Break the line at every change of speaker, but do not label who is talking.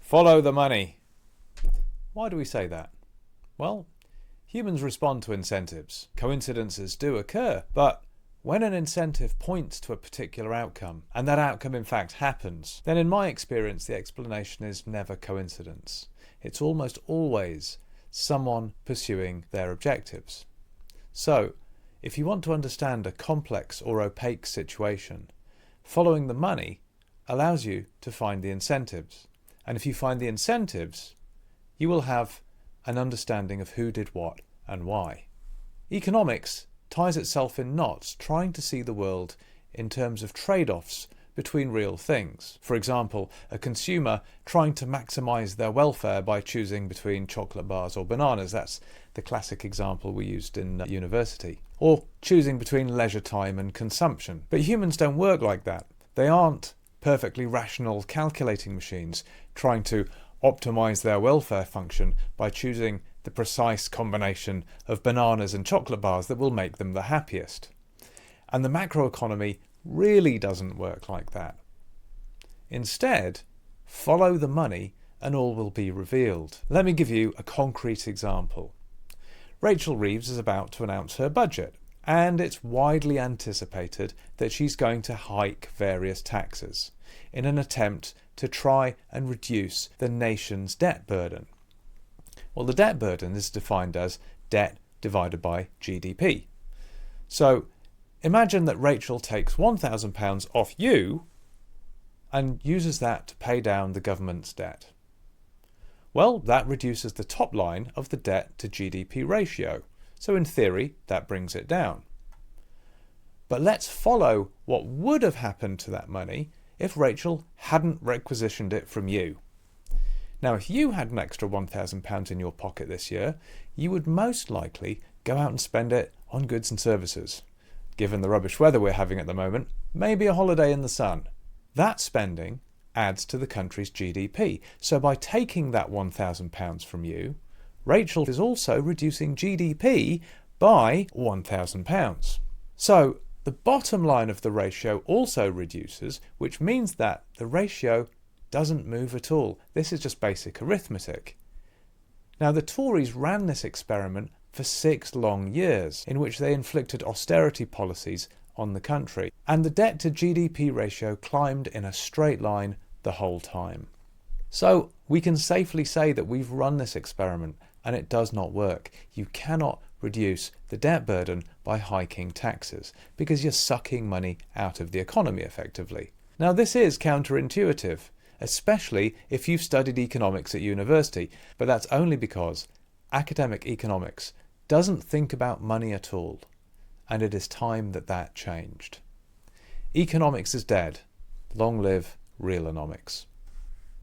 Follow the money. Why do we say that? Well, humans respond to incentives. Coincidences do occur, but when an incentive points to a particular outcome, and that outcome in fact happens, then in my experience the explanation is never coincidence. It's almost always someone pursuing their objectives. So, if you want to understand a complex or opaque situation, following the money allows you to find the incentives. And if you find the incentives, you will have an understanding of who did what and why. Economics ties itself in knots trying to see the world in terms of trade-offs between real things. For example, a consumer trying to maximize their welfare by choosing between chocolate bars or bananas. That's the classic example we used in university. Or choosing between leisure time and consumption. But humans don't work like that. They aren't perfectly rational calculating machines trying to optimize their welfare function by choosing the precise combination of bananas and chocolate bars that will make them the happiest. And the macroeconomy really doesn't work like that. Instead, follow the money and all will be revealed. Let me give you a concrete example. Rachel Reeves is about to announce her budget, and it's widely anticipated that she's going to hike various taxes in an attempt to try and reduce the nation's debt burden. Well, the debt burden is defined as debt divided by GDP. So imagine that Rachel takes £1,000 off you and uses that to pay down the government's debt. Well, that reduces the top line of the debt to GDP ratio. So in theory, that brings it down. But let's follow what would have happened to that money if Rachel hadn't requisitioned it from you. Now, if you had an extra £1,000 in your pocket this year, you would most likely go out and spend it on goods and services. Given the rubbish weather we're having at the moment, maybe a holiday in the sun. That spending adds to the country's GDP. So by taking that £1,000 from you, Rachel is also reducing GDP by £1,000. So the bottom line of the ratio also reduces, which means that the ratio doesn't move at all. This is just basic arithmetic. Now, the Tories ran this experiment for 6 long years, in which they inflicted austerity policies on the country, and the debt to GDP ratio climbed in a straight line the whole time. So we can safely say that we've run this experiment and it does not work. You cannot reduce the debt burden by hiking taxes because you're sucking money out of the economy effectively. Now, this is counterintuitive, especially if you've studied economics at university, but that's only because academic economics doesn't think about money at all, and it is time that that changed. Economics is dead. Long live realonomics.